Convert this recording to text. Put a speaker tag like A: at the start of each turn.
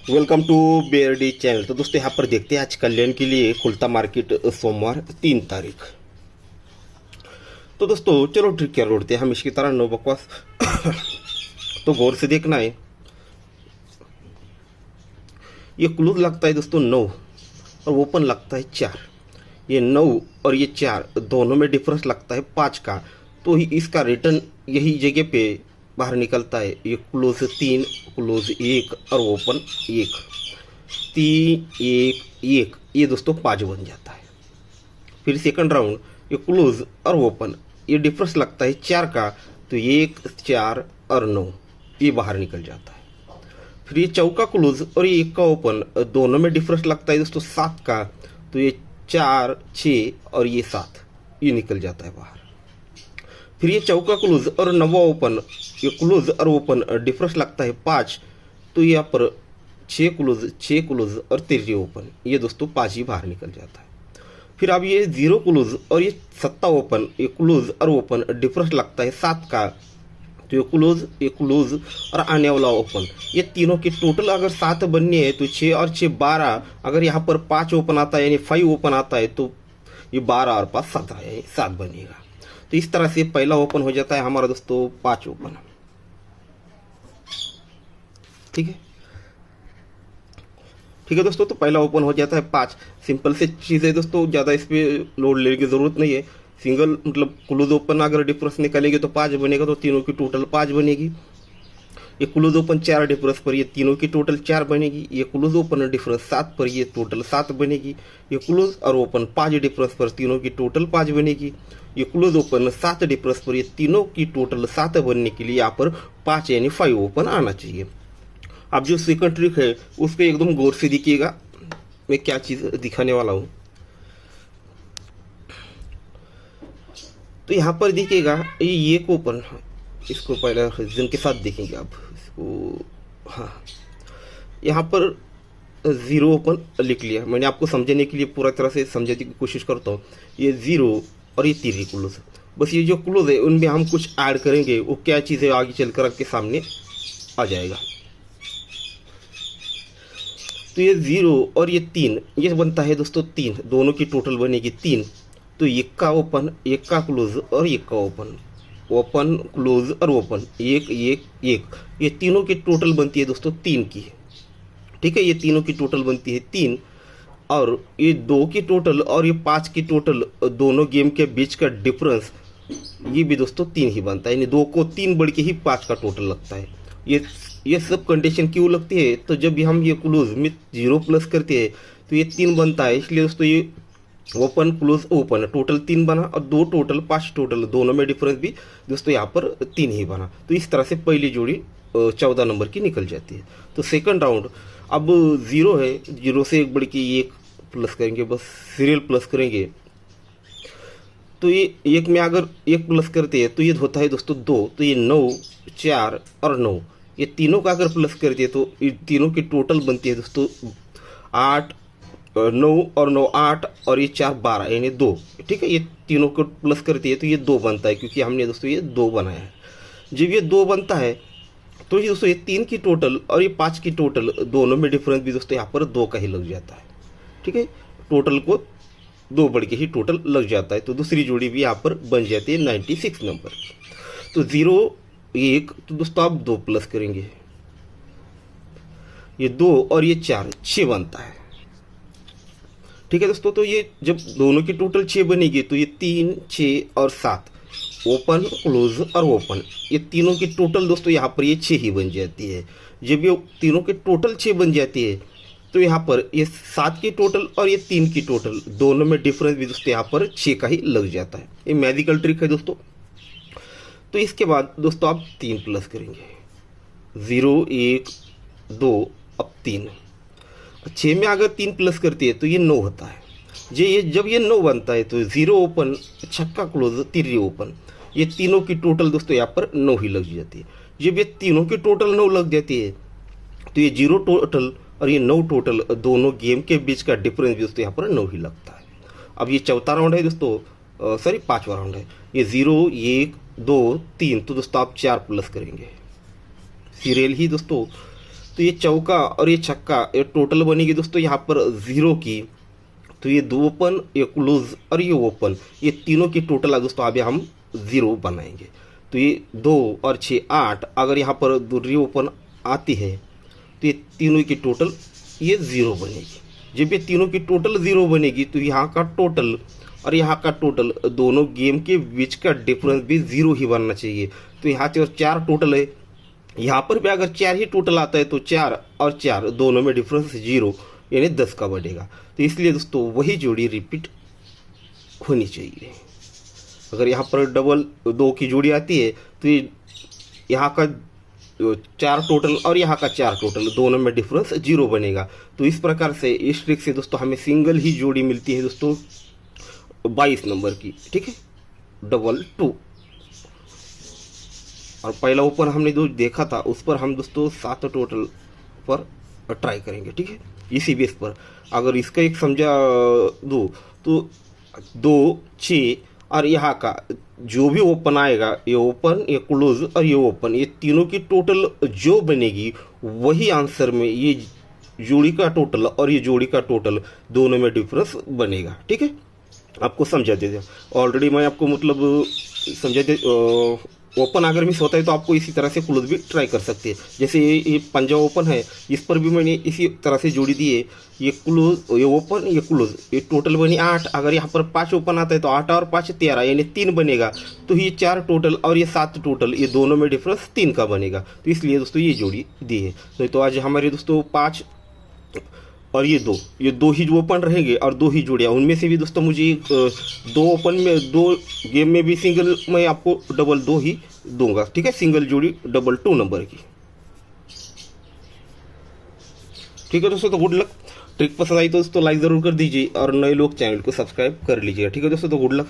A: Welcome to BRD channel. तो दोस्तों यहाँ पर देखते हैं आज कल्याण के लिए खुलता मार्केट सोमवार 3 तारीख। तो दोस्तों चलो ठीक क्या रोडते हैं हम इसकी तरह नो बकवास। तो गौर से देखना है, ये क्लोज लगता है दोस्तों 9 और ओपन लगता है 4। ये 9 और ये 4 दोनों में डिफरेंस लगता है 5 का, तो ही इसका रिटर्न यही जगह पे बाहर निकलता है। ये क्लोज 3, क्लोज 1 और ओपन 1, 3 1 1, ये दोस्तों 5 बन जाता है। फिर सेकंड राउंड ये क्लोज और ओपन, ये डिफरेंस लगता है 4 का, तो 1 4 और 9 ये बाहर निकल जाता है। फिर ये चौका क्लोज और ये 1 का ओपन, दोनों में डिफरेंस लगता है दोस्तों 7 का, तो ये 4 6 और ये 7 ये निकल जाता है बाहर। फिर ये चौका क्लोज और 9वां ओपन, ये क्लोज और ओपन डिफरेंस लगता है 5, तो यहाँ पर 6 क्लोज और 3 ओपन, ये दोस्तों 5 ही बाहर निकल जाता है। फिर अब ये 0 क्लोज और ये 7 ओपन, ये क्लोज और ओपन डिफरेंस लगता है 7 का, तो ये क्लोज और आने वाला ओपन, ये तीनों के टोटल अगर 7 बनने हैं तो 6 और 6 12, अगर यहाँ पर 5 ओपन आता है यानी 5 ओपन आता है तो ये 12 और 5 17 यानी 7 बनेगा। तो इस तरह से पहला ओपन हो जाता है हमारा दोस्तों 5 ओपन। ठीक है दोस्तों, तो पहला ओपन हो जाता है 5। सिंपल से चीज़ है दोस्तों, ज़्यादा इस पर लोड लेने की ज़रूरत नहीं है। सिंगल मतलब क्लोज ओपन अगर डिफरेंस निकालेंगे तो 5 बनेगा, तो तीनों की टोटल 5 बनेगी। ये क्लोज ओपन 4 डिफरेंस पर ये तीनों की टोटल 4 बनेगी। ये क्लोज ओपन डिफरेंस 7 पर ये टोटल 7 बनेगी। ये क्लोज और ओपन 5 डिफरेंस पर तीनों की टोटल 5 बनेगी। ये क्लोज ओपन 7 डिफरेंस पर ये तीनों की टोटल 7 बनने के लिए यहाँ पर 5 यानी 5 ओपन आना चाहिए। अब जो सेकंड ट्रिक है उस पर एकदम गौर से देखिएगा, मैं क्या चीज़ दिखाने वाला हूँ। तो यहाँ पर देखिएगा ये एक ओपन, इसको पहले रीजन के साथ देखेंगे आप इसको। हाँ, यहाँ पर 0 ओपन लिख लिया मैंने, आपको समझने के लिए पूरा तरह से समझने की कोशिश करता हूँ। ये 0 और ये 3 क्लोज, बस ये जो क्लोज है उनमें हम कुछ ऐड करेंगे, वो क्या चीज़ है आगे चलकर आपके सामने आ जाएगा। तो ये 0 और ये 3 ये बनता है दोस्तों 3, दोनों की टोटल बनेगी 3। तो 1 का ओपन, 1 का क्लोज और 1 का ओपन, ओपन क्लोज और ओपन 1 1 1, ये तीनों की टोटल बनती है दोस्तों 3 की। ठीक है, ये तीनों की टोटल बनती है 3, और ये 2 की टोटल और ये 5 की टोटल, दोनों गेम के बीच का डिफरेंस ये भी दोस्तों 3 ही बनता है, यानी 2 को 3 बढ़ के ही 5 का टोटल लगता है। ये सब कंडीशन क्यों लगती है, तो जब भी हम ये क्लोज में 0 प्लस करते हैं तो ये 3 बनता है, इसलिए दोस्तों ये ओपन क्लोज ओपन टोटल 3 बना, और 2 टोटल 5 टोटल, दोनों में डिफरेंस भी दोस्तों यहाँ पर 3 ही बना। तो इस तरह से पहली जोड़ी 14 नंबर की निकल जाती है। तो सेकंड राउंड अब 0 है, 0 से एक बढ़ के 1 प्लस करेंगे, बस सीरियल प्लस करेंगे। तो ये 1 में अगर 1 प्लस करते हैं तो ये होता है दोस्तों 2, तो ये 9 4 और 9, ये तीनों का अगर प्लस करते हैं तो ये तीनों की टोटल बनती है दोस्तों 8 9 और 9 8 और ये 4 12 यानी 2। ठीक है, ये तीनों को प्लस करती है तो ये 2 बनता है, क्योंकि हमने दोस्तों ये 2 बनाया है। जब ये 2 बनता है तो ये दोस्तों ये 3 की टोटल और ये 5 की टोटल, दोनों में डिफरेंस भी दोस्तों यहाँ पर 2 का ही लग जाता है। ठीक है, टोटल को 2 बढ़ के ही टोटल लग जाता है, तो दूसरी जोड़ी भी यहाँ पर बन जाती है 96 नंबर। तो 0 1, तो दोस्तों आप 2 प्लस करेंगे, ये 2 और ये 4 6 बनता है। ठीक है दोस्तों, तो ये जब दोनों की टोटल 6 बनेगी तो ये 3 6 और 7 ओपन क्लोज और ओपन, ये तीनों की टोटल दोस्तों यहाँ पर ये 6 ही बन जाती है। जब ये तीनों की टोटल 6 बन जाती है तो यहाँ पर ये 7 की टोटल और ये 3 की टोटल, दोनों में डिफरेंस भी दोस्तों यहाँ पर 6 का ही लग जाता है। ये मैजिकल ट्रिक है दोस्तों। तो इसके बाद दोस्तों आप 3 प्लस करेंगे, 0 1 2 अब 3, 6 में अगर 3 प्लस करती है तो ये 9 होता है। जब ये 9 बनता है तो 0 ओपन, छक्का क्लोज, 3 ओपन, ये तीनों की टोटल दोस्तों यहाँ पर 9 ही लग जाती है। जब ये तीनों की टोटल 9 लग जाती है तो ये 0 टोटल और ये 9 टोटल, दोनों गेम के बीच का डिफरेंस भी दोस्तों यहाँ पर 9 ही लगता है। अब ये चौथा राउंड है दोस्तों, सॉरी 5वां राउंड है। ये 0 1 2 3, तो दोस्तों आप 4 प्लस करेंगे, सीरियल ही दोस्तों। तो ये चौका और ये छक्का ये टोटल बनेगी दोस्तों यहाँ पर 0 की। तो ये 2 ओपन, ये क्लोज और ये ओपन, ये तीनों की टोटल दोस्तों अभी हम 0 बनाएंगे। तो ये 2 और 6 8, अगर यहाँ पर दूसरी ओपन आती है तो ये तीनों की टोटल ये 0 बनेगी। जब ये तीनों की टोटल 0 बनेगी तो यहाँ का टोटल और यहाँ का टोटल, दोनों गेम के बीच का डिफरेंस भी 0 ही बनना चाहिए। तो यहाँ से 4 टोटल है, यहाँ पर भी अगर 4 ही टोटल आता है तो 4 और 4 दोनों में डिफरेंस 0 यानी 10 का बढ़ेगा। तो इसलिए दोस्तों वही जोड़ी रिपीट होनी चाहिए। अगर यहाँ पर डबल 2 की जोड़ी आती है तो ये यहाँ का 4 टोटल और यहाँ का 4 टोटल, दोनों में डिफरेंस 0 बनेगा। तो इस प्रकार से इस ट्रिक से दोस्तों हमें सिंगल ही जोड़ी मिलती है दोस्तों 22 नंबर की, ठीक है, 222। और पहला ओपन हमने जो देखा था उस पर हम दोस्तों 7 टोटल पर ट्राई करेंगे, ठीक है, इसी बेस पर। अगर इसका एक समझा दो तो 2 6 और यहाँ का जो भी ओपन आएगा, ये ओपन, ये क्लोज और ये ओपन, ये तीनों की टोटल जो बनेगी वही आंसर में ये जोड़ी का टोटल और ये जोड़ी का टोटल दोनों में डिफरेंस बनेगा, ठीक है। आपको समझा देते, ऑलरेडी मैं आपको मतलब समझा दे। ओपन अगर मिस होता है तो आपको इसी तरह से क्लोज भी ट्राई कर सकते हैं। जैसे ये पंजा ओपन है, इस पर भी मैंने इसी तरह से जोड़ी दी है, ये क्लोज, ये ओपन, ये क्लोज, ये टोटल बनी 8। अगर यहाँ पर 5 ओपन आता है तो 8 और 5 13 यानी 3 बनेगा। तो ये 4 टोटल और ये 7 टोटल, ये दोनों में डिफरेंस 3 का बनेगा। तो इसलिए दोस्तों ये जोड़ी दी है। तो आज हमारे दोस्तों 5 और ये 2 ही जो ओपन रहेंगे और 2 ही जोड़ियाँ, उनमें से भी दोस्तों मुझे 2 ओपन में 2 गेम में भी सिंगल मैं आपको डबल 2 ही दूंगा, ठीक है, सिंगल जोड़ी 222 नंबर की, ठीक है दोस्तों। तो गुड लक। ट्रिक पसंद आई तो दोस्तों लाइक ज़रूर कर दीजिए और नए लोग चैनल को सब्सक्राइब कर लीजिएगा, ठीक है दोस्तों। तो गुड लक।